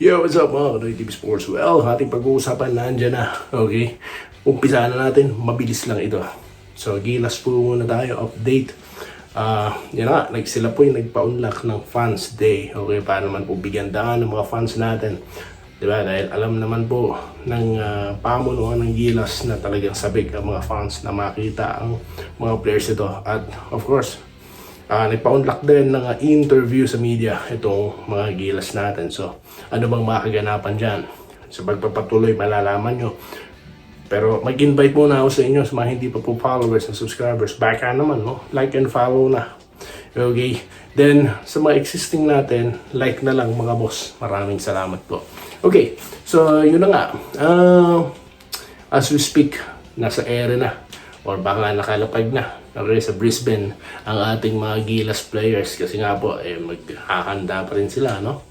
Yo, what's up mga Kanoy TV Sports? Well, ating pag-uusapan nandiyan na. Okay? Umpisa na natin. Mabilis lang ito. So, gilas po muna tayo. Update. Yan nga, sila po yung nagpa-unlock ng Fans Day. Okay, paano naman po bigyan daan ng mga fans natin. Diba? Dahil alam naman po ng pamunuan ng gilas na talagang sabik ang mga fans na makita ang mga players ito. At of course, nagpa-unlock din ng interview sa media itong mga gilas natin. So, ano bang makaganapan dyan? Sa pagpapatuloy, malalaman nyo. Pero mag-invite muna ako sa inyo sa mga hindi pa po followers and subscribers. Baka naman, no? Like and follow na. Okay? Then, sa mga existing natin, like na lang mga boss. Maraming salamat po. Okay, so yun na nga. As we speak, nasa ere na. Or baka nakalapag na. Okay, sa Brisbane, ang ating mga gilas players. Kasi nga po, maghahanda pa rin sila, no?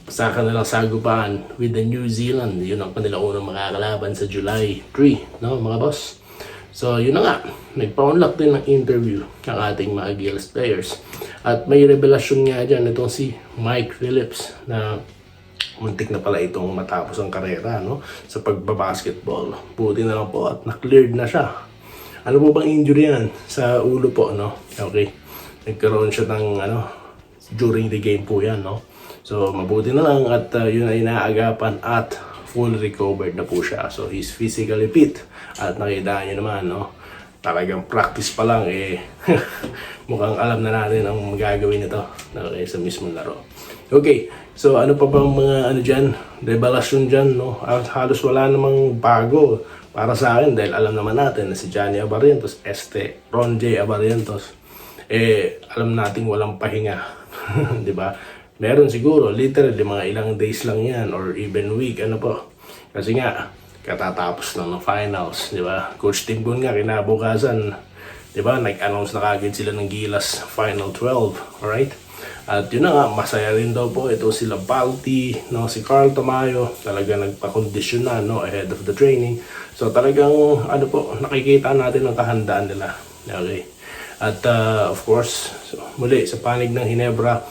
Sa kanilang sagupaan with the New Zealand. Yun ang kanilang unang makakalaban sa July 3, no, mga boss? So, yun na nga. Nagpa-unlock din ng interview ng ating mga gilas players. At may revelasyon nga dyan itong si Mike Phillips na muntik na pala itong matapos ang karera, no, sa pagbabasketball. Buti na lang po at na-cleared na siya. Ano po bang injury yan? Sa ulo po, no? Okay. Nagkaroon siya ng, during the game po yan, no? So, mabuti na lang at yun ay naagapan at full recovered na po siya. So, he's physically fit. At nakita niyo naman, no? Talagang practice pa lang, mukhang alam na natin ang gagawin nito, okay, sa mismong laro. Okay, so ano pa bang mga dyan, revelasyon dyan, no? Halos wala namang bago para sa akin dahil alam naman natin na si Johnny Abarrientos, Ron J. Abarrientos, alam nating walang pahinga, di ba? Meron siguro, literally, mga ilang days lang yan or even week, ano po. Kasi nga, katatapos lang ng finals, di ba? Coach Tim Gun nga, kinabukasan, di ba? Nag-announce na kagad sila ng Gilas Final 12, alright? At yun na nga, masaya rin daw po ito sila Balti, no, si Carl Tamayo, talaga nagpa-condition na, no, ahead of the training. So talagang nakikita natin ang kahandaan nila. Okay. At of course, so, muli sa panig ng Hinebra,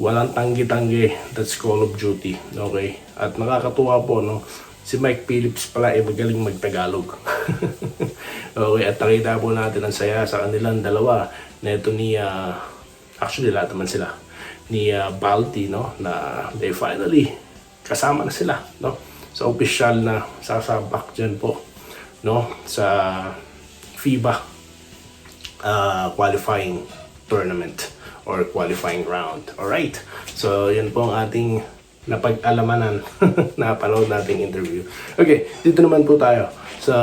walang tanggi-tanggi, that's Call of Duty. Okay. At nakakatuwa po, no, si Mike Phillips pala magaling magtagalog. Okay, at nakita po natin ang saya sa kanilang dalawa na ito ni actually lahat naman sila ni Balti, no, na they finally kasama na sila, no, sa official na sasabak dyan po, no, sa FIBA qualifying tournament or qualifying round. Alright, so yan po ang ating napag-alamanan na panood nating interview. Okay, dito naman po tayo sa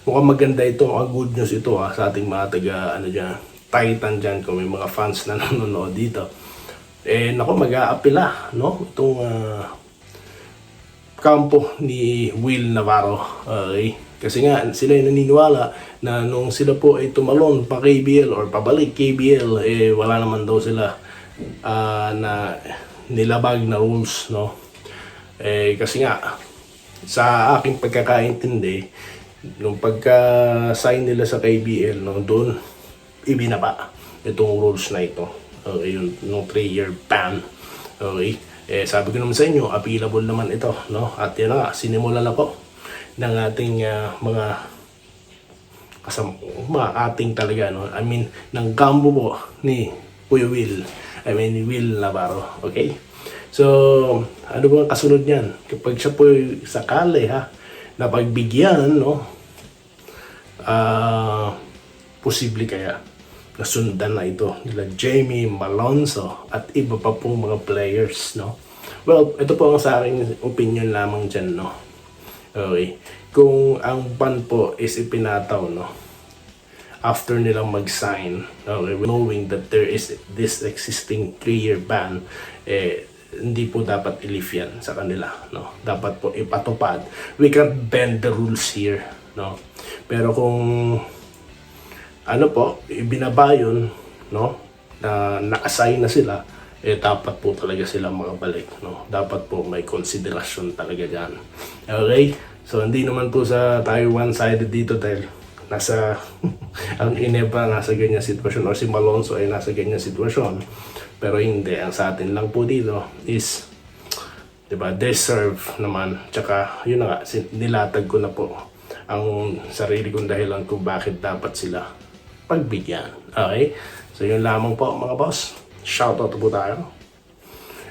mukhang maganda ito, mukhang good news ito sa ating mga taga Titan dyan, kung may mga fans na nanonood dito. Mag-aapila, no, itong kampo ni Will Navarro. Okay? Kasi nga sila ay naniniwala na nung sila po ay tumalon pa KBL or pabalik KBL, wala naman daw sila na nilabag na rules, no. Kasi nga sa aking pagkakaintindi, nung pagka-sign nila sa KBL, no, doon ibinaba itong rules na ito. Okay, yung 3-year ban. Okay. Sabi ko naman sa inyo, appealable naman ito, no? At yan na, sinimula na po ng ating mga ating talaga, no? I mean, ng kampo po ni Kuya Will. I mean, Will Navarro. Okay? So, ano bang kasunod niyan? Kapag siya po sakali, na pagbigyan, no? Posible kaya nasundan na ito nila Jamie Malonzo at iba pa pong mga players, no? Well, ito po ang sa aking opinion lamang dyan, no? Okay. Kung ang ban po is ipinataw, no, after nilang mag-sign, okay, knowing that there is this existing 3-year ban, hindi po dapat i-lift yan sa kanila, no? Dapat po ipatupad. We can't bend the rules here, no? Pero kung ibinaba yun, no, na naka-sign na sila, dapat po talaga sila makabalik, no? Dapat po may konsiderasyon talaga dyan. Okay? So, hindi naman po sa tayo one-sided dito dahil nasa, ang Hinebra nasa ganyan sitwasyon o si Malonzo ay nasa ganyan sitwasyon. Pero hindi, ang sa atin lang po dito is Diba? Deserve naman. Tsaka, yun na nga, nilatag ko na po ang sarili kong dahilan kung bakit dapat sila pagbigyan. Okay? So, yun lamang po mga boss. Shoutout po tayo.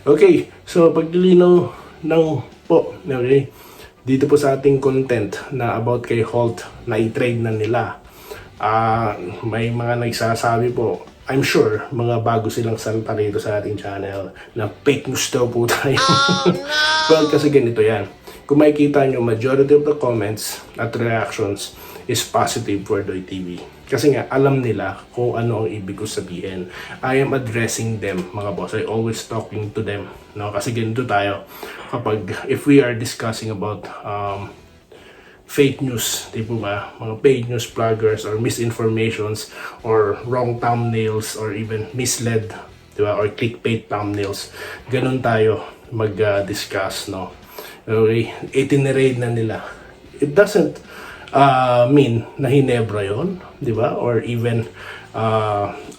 Okay, so paglilinaw ng po, okay, dito po sa ating content na about kay Holt na i-trade na nila. May mga nagsasabi po, I'm sure, mga bago silang salta rito sa ating channel na fake news daw po tayo. Oh, no! Well, kasi ganito yan. Kung makikita nyo, majority of the comments at reactions is positive for Doy TV. Kasi nga, alam nila kung ano ang ibig ko sabihin. I am addressing them, mga boss. I always talking to them. No? Kasi ganito tayo. If we are discussing about fake news, di po ba? Mga fake news bloggers or misinformations or wrong thumbnails or even misled, di ba? Or clickbait thumbnails. Ganun tayo mag-discuss, no? Okay, itinerade na nila. It doesn't mean na Hinebra yon, di ba? Or even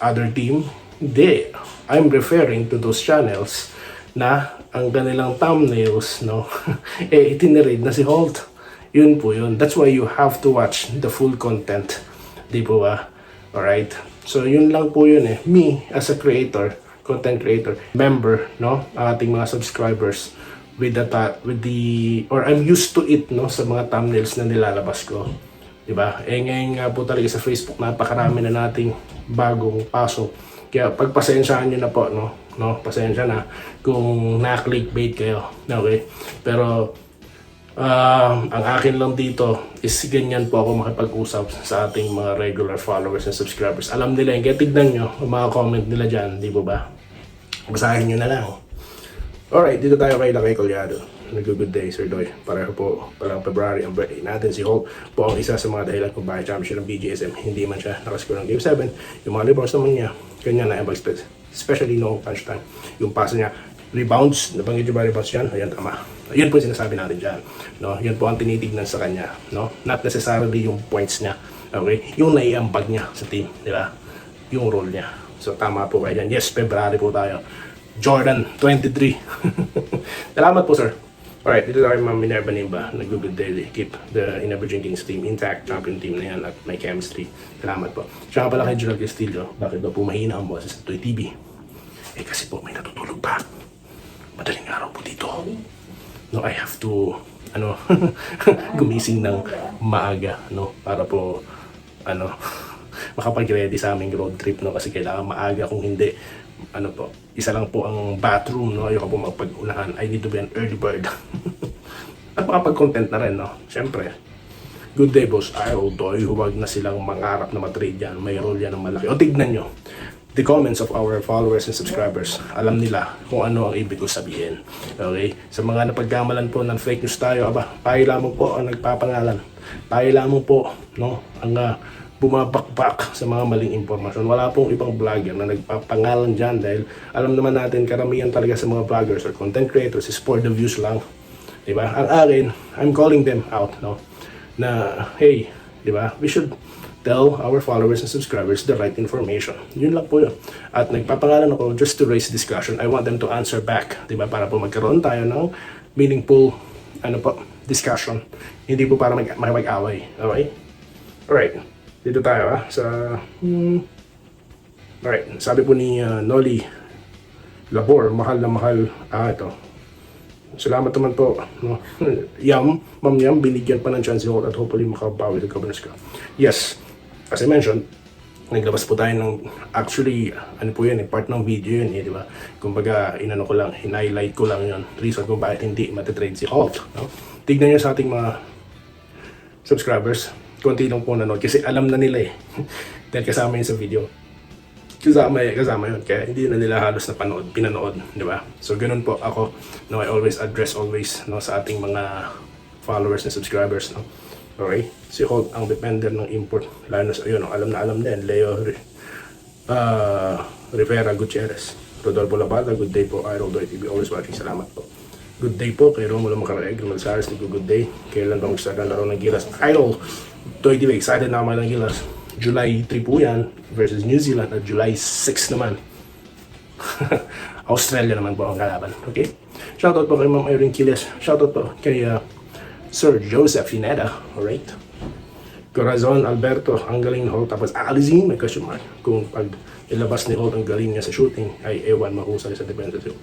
other team. Hindi. I'm referring to those channels na ang kanilang thumbnails, no? Itinerade na si Holt. Yun po yun. That's why you have to watch the full content. Di po ba? Alright? So, yun lang po yun eh. Me, as a creator, content creator, member, no? Ang ating mga subscribers, or I'm used to it, no? Sa mga thumbnails na nilalabas ko. Diba? Ngayon nga po talaga sa Facebook, napakarami na nating bagong pasok. Kaya pagpasensyahan nyo na po, no? Pasensya na kung na-clickbait kayo. Okay? Pero, ang akin lang dito is ganyan po ako makipag-usap sa ating mga regular followers and subscribers. Alam nila yung kaya tignan nyo ang mga comment nila dyan, di ba? Basahin nyo na lang. Alright, dito tayo kay Lakay Collado. Nag-good day, Sir Doy. Pareho po palang February ang birthday natin. Si Holt po ang isa sa mga dahilan kung bakit champion siya ng BGSM. Hindi man siya nakascore ng Game 7. Yung mga rebounds naman niya, kanya na i-expect. Especially noong punch time. Yung pasa niya, rebounds, nabanggit yung ba rebounds yan? Ayan, tama. Yan po yung sinasabi natin dyan. No? Yan po ang tinitignan sa kanya. No? Not necessarily yung points niya. Okay? Yung naiambag niya sa team. Di ba? Yung role niya. So, tama po kayo dyan. Yes, February po tayo. Jordan, 23. Salamat po, sir. Alright, dito tayo Ma'am Minerva Nimba. Nag-good day. Keep the Inabra Jenkins team intact. Champion team na yan at may chemistry. Salamat po. Siya pala kay Gerald Castillo. Bakit ba po mahina ang boses sa Toy TV? Kasi po may natutulog pa. Madaling araw po dito. No, I have to gumising ng maaga, no, para po makapag-ready sa aming road trip, no, kasi kailangan maaga. Kung hindi, isa lang po ang bathroom, no, ayoko po magpag-unahan. I need to be an early bird. At makapag-content na rin, no, syempre. Good day, boss. Doy, huwag na silang mangarap na matrade yan. May role yan ng malaki. O tignan nyo the comments of our followers and subscribers. Alam nila kung ano ang ibig ko sabihin. Okay? Sa mga napagkamalan po ng fake news tayo, tayo lamang po ang nagpapangalan. Tayo lamang po, no, ang bumabakbak sa mga maling impormasyon. Wala pong ibang vlogger na nagpapangalan dyan dahil alam naman natin karamihan talaga sa mga vloggers or content creators is for the views lang. Diba? Ang akin, I'm calling them out, no, na hey, diba, we should tell our followers and subscribers the right information. Yun lang po yun. At nagpapangalan ako just to raise discussion. I want them to answer back, diba, para po magkaroon tayo ng meaningful discussion. Hindi po para makipag-away. Okay? Alright. Dito tayo sa alright. Sabi po ni Noli Labor, mahal na mahal. Ito. Salamat naman po, no? Ma'am Yam, binigyan pa ng chance at hopefully makabawi sa Governors Cup. Yes, as I mentioned, naglabas po tayo ng, actually, po yan, part ng video yun, di ba? Kumbaga, highlight ko lang yun. Reason kung bakit hindi matitrade si Holt, no? Tignan nyo sa ating mga subscribers, konti lang po nanood, kasi alam na nila dahil kasama yun sa video. Kasama yun, kaya hindi na nila halos na pinanood, di ba? So, ganun po ako, no, I always address no, sa ating mga followers and subscribers, no? Okay? Si Holt ang depender ng import, lalo na sa no, alam din, Leo Rivera Gutierrez, Rodolfo Labada, good day po, Idol Doy TV, always watching, salamat po. Good day po kay Romulo Macaraeg, Romalsares, good day. Kailan ba mag-start ang laro ng Gilas? Idol Doy TV, excited na ako ng Gilas. July 3 po yan versus New Zealand at July 6 naman. Australia naman po ang kalaban. Okay? Shoutout po kay Ma'am Irene Quiles. Shoutout po kay Sir Joseph Pineda. Alright? Corazon Alberto, ang galing ni Holt. Tapos Alizine, may question mark. Kung pag ilabas ni Holt ang galing niya sa shooting, ay ewan mahusay sa defensive.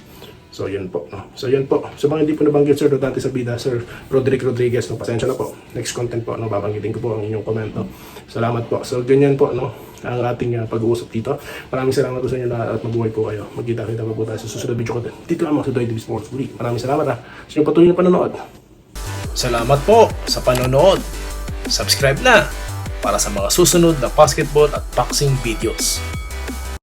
So, yun po. No? So, yun po. So, mga hindi po nabanggit, Sir Dodante sa bida, Sir Roderick Rodriguez, no? Pasensya na po. Next content po, no? Babanggitin ko po ang inyong comment, no? Salamat po. So, ganyan po, no? Ang ating pag-uusap dito. Maraming salamat po sa inyo lahat at mabuhay po kayo. Magkita-kita pa po tayo sa susunod video content. Dito lamang sa Doy TV Sports Uli. Maraming salamat sa inyong patuloy na panonood. Salamat po sa panonood. Subscribe na para sa mga susunod na basketball at boxing videos.